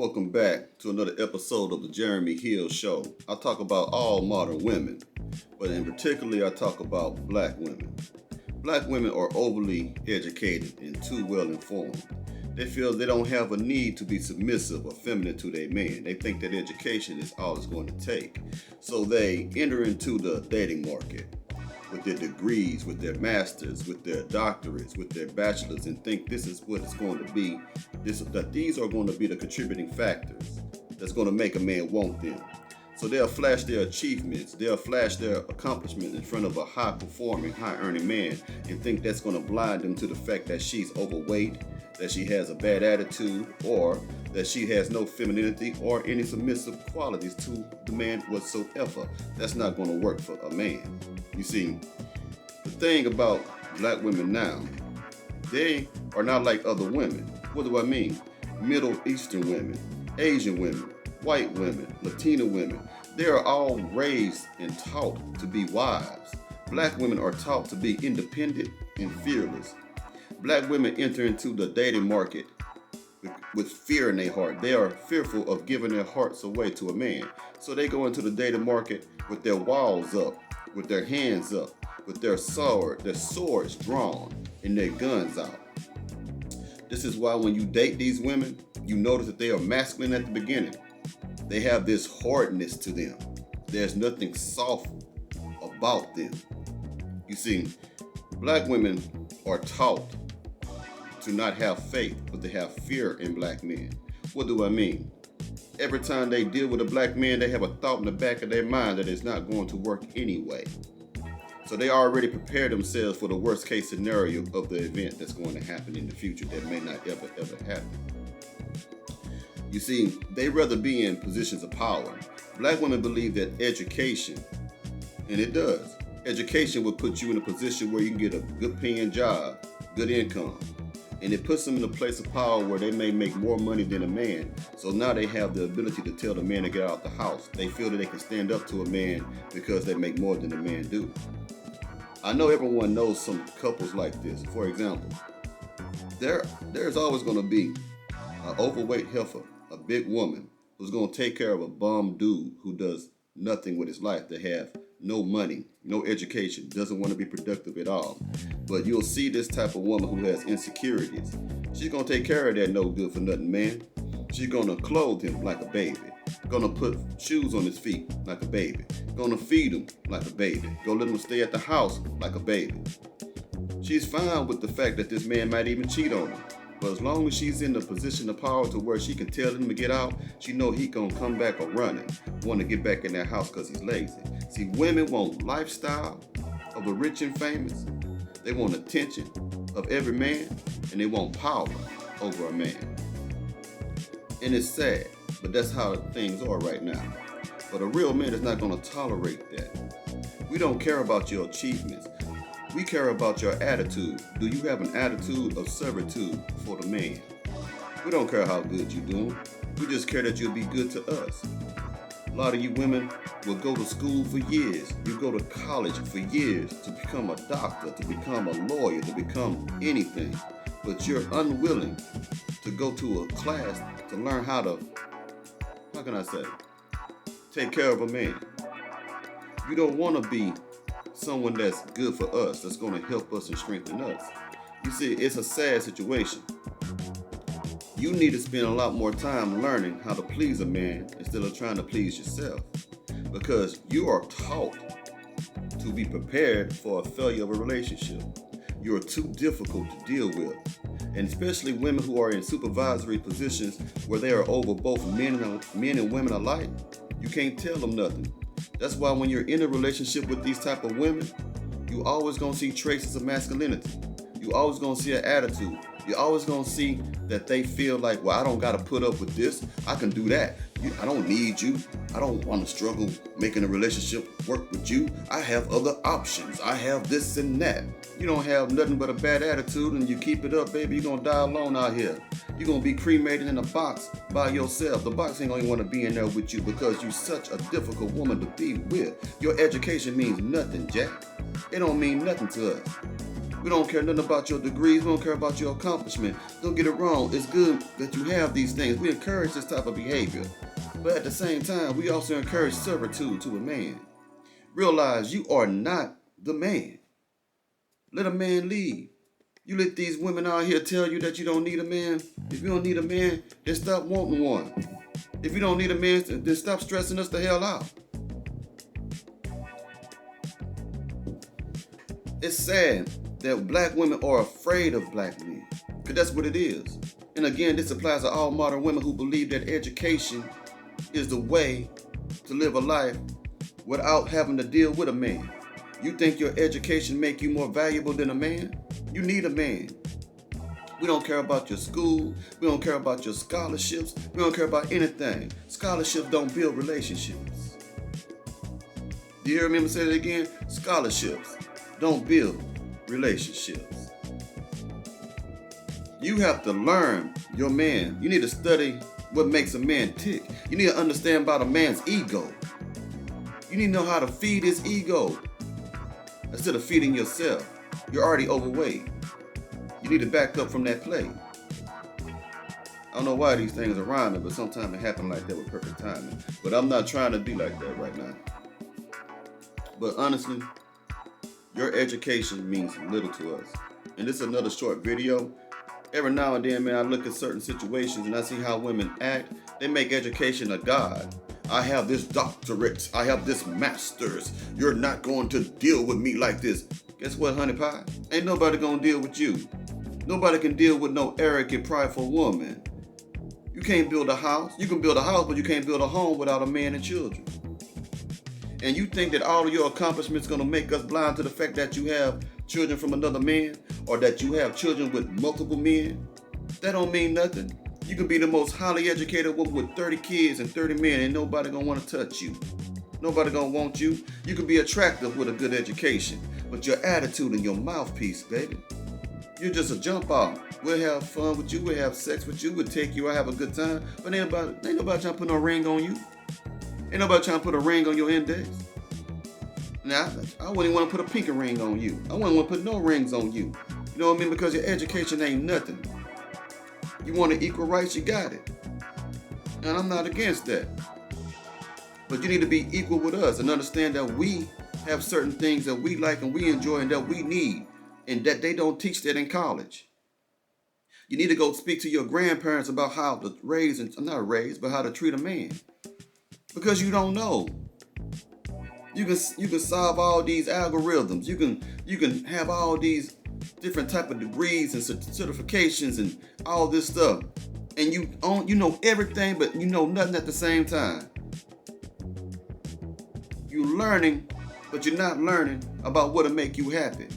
Welcome back to another episode of the Jeremy Hill Show. I talk about all modern women, but in particular I talk about black women. Black women are overly educated and too well informed. They feel they don't have a need to be submissive or feminine to their man. They think that education is all it's going to take. So they enter into the dating market with their degrees, with their masters, with their doctorates, with their bachelors, and think this is what it's going to be. That these are going to be the contributing factors that's going to make a man want them. So they'll flash their achievements, they'll flash their accomplishments in front of a high-performing, high-earning man and think that's going to blind them to the fact that she's overweight, that she has a bad attitude, or that she has no femininity or any submissive qualities to the man whatsoever. That's not going to work for a man. You see, the thing about black women now, they are not like other women. What do I mean? Middle Eastern women, Asian women, white women, Latina women. They are all raised and taught to be wives. Black women are taught to be independent and fearless. Black women enter into the dating market with fear in their heart. They are fearful of giving their hearts away to a man. So they go into the dating market with their walls up, with their hands up, with their swords drawn, and their guns out. This is why when you date these women, you notice that they are masculine at the beginning. They have this hardness to them. There's nothing soft about them. You see, black women are taught to not have faith, but to have fear in black men. What do I mean? Every time they deal with a black man, they have a thought in the back of their mind that it's not going to work anyway. So they already prepare themselves for the worst case scenario of the event that's going to happen in the future that may not ever happen. You see, they rather be in positions of power. Black women believe that education, and it does, education will put you in a position where you can get a good paying job, good income. And it puts them in a place of power where they may make more money than a man. So now they have the ability to tell the man to get out the house. They feel that they can stand up to a man because they make more than a man do. I know everyone knows some couples like this. For example, there's always going to be an overweight heifer, a big woman, who's going to take care of a bum dude who does nothing with his life, to have no money, no education, doesn't want to be productive at all. But you'll see this type of woman who has insecurities. She's going to take care of that no good for nothing man. She's going to clothe him like a baby. Going to put shoes on his feet like a baby. Going to feed him like a baby. Going to let him stay at the house like a baby. She's fine with the fact that this man might even cheat on her. But as long as she's in the position of power to where she can tell him to get out, she know he gonna come back a running, want to get back in that house because he's lazy. See, women want lifestyle of the rich and famous. They want attention of every man, and they want power over a man. And it's sad, but that's how things are right now. But a real man is not gonna tolerate that. We don't care about your achievements. We care about your attitude. Do you have an attitude of servitude for the man? We don't care how good you're doing. We just care that you'll be good to us. A lot of you women will go to school for years. You go to college for years to become a doctor, to become a lawyer, to become anything. But you're unwilling to go to a class to learn how to, take care of a man. You don't want to be someone that's good for us, that's going to help us and strengthen us. You see, it's a sad situation. You need to spend a lot more time learning how to please a man instead of trying to please yourself, because you are taught to be prepared for a failure of a relationship. You're too difficult to deal with, and especially women who are in supervisory positions where they are over both men and women alike. You can't tell them nothing. That's why when you're in a relationship with these type of women, you always gonna see traces of masculinity. You always gonna see an attitude. You're always gonna see that they feel like, well, I don't gotta put up with this. I can do that. I don't need you. I don't want to struggle making a relationship work with you. I have other options. I have this and that. You don't have nothing but a bad attitude and you keep it up, baby, you're gonna die alone out here. You're gonna be cremated in a box by yourself. The box ain't gonna want to be in there with you because you're such a difficult woman to be with. Your education means nothing, Jack. It don't mean nothing to us. We don't care nothing about your degrees. We don't care about your accomplishment. Don't get it wrong. It's good that you have these things. We encourage this type of behavior. But at the same time, we also encourage servitude to a man. Realize you are not the man. Let a man lead. You let these women out here tell you that you don't need a man. If you don't need a man, then stop wanting one. If you don't need a man, then stop stressing us the hell out. It's sad that black women are afraid of black men, because that's what it is. And again, this applies to all modern women who believe that education is the way to live a life without having to deal with a man. You think your education make you more valuable than a man? You need a man. We don't care about your school. We don't care about your scholarships. We don't care about anything. Scholarships don't build relationships. Do you hear me say that again? Scholarships don't build relationships. You have to learn your man. You need to study what makes a man tick. You need to understand about a man's ego. You need to know how to feed his ego instead of feeding yourself. You're already overweight. You need to back up from that plate. I don't know why these things are rhyming, but sometimes it happens like that with perfect timing. But I'm not trying to be like that right now. But honestly, your education means little to us. And this is another short video. Every now and then, man, I look at certain situations and I see how women act. They make education a god. I have this doctorate. I have this master's. You're not going to deal with me like this. Guess what, honey pie? Ain't nobody gonna deal with you. Nobody can deal with no arrogant, prideful woman. You can't build a house. You can build a house, but you can't build a home without a man and children. And you think that all of your accomplishments gonna make us blind to the fact that you have children from another man, or that you have children with multiple men? That don't mean nothing. You can be the most highly educated woman with 30 kids and 30 men, and nobody gonna want to touch you. Nobody gonna want you. You can be attractive with a good education, but your attitude and your mouthpiece, baby, you're just a jump off. We'll have fun with you. We'll have sex with you. We'll take you. I'll have a good time. But ain't nobody trying to put no ring on you. Ain't nobody trying to put a ring on your index. Now, I wouldn't even want to put a pinky ring on you. I wouldn't want to put no rings on you. You know what I mean? Because your education ain't nothing. You want equal rights, you got it. And I'm not against that. But you need to be equal with us and understand that we have certain things that we like and we enjoy and that we need, and that they don't teach that in college. You need to go speak to your grandparents about how to raise, and not raise, but how to treat a man. Because you don't know. You can solve all these algorithms. You can have all these different type of degrees and certifications and all this stuff. And you know everything, but you know nothing at the same time. You're learning, but you're not learning about what'll make you happy.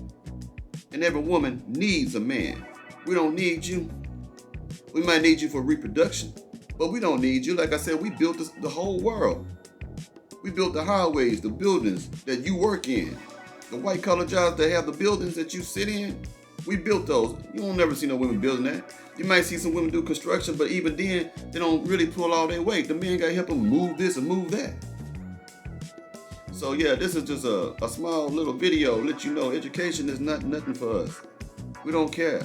And every woman needs a man. We don't need you. We might need you for reproduction, but we don't need you. Like I said, we built the whole world. We built the highways, the buildings that you work in, the white collar jobs that have the buildings that you sit in. We built those. You won't never see no women building that. You might see some women do construction, but even then, they don't really pull all their weight. The men got to help them move this and move that. So yeah, this is just a small little video to let you know education is nothing for us. We don't care.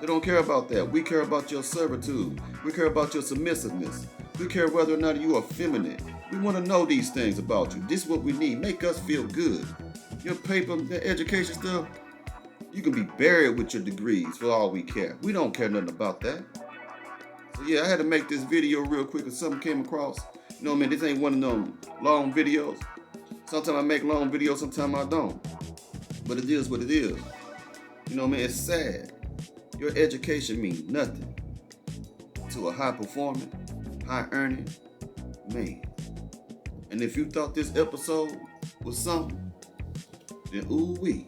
They don't care about that. We care about your servitude. We care about your submissiveness. We care whether or not you are feminine. We want to know these things about you. This is what we need. Make us feel good. Your paper, that education stuff, you can be buried with your degrees for all we care. We don't care nothing about that. So yeah, I had to make this video real quick because something came across. You know what I mean? This ain't one of them long videos. Sometimes I make long videos, sometimes I don't. But it is what it is. You know what I mean? It's sad. Your education means nothing to a high-performing, high-earning man. And if you thought this episode was something, then ooh-wee.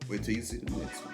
Wait till you see the next one.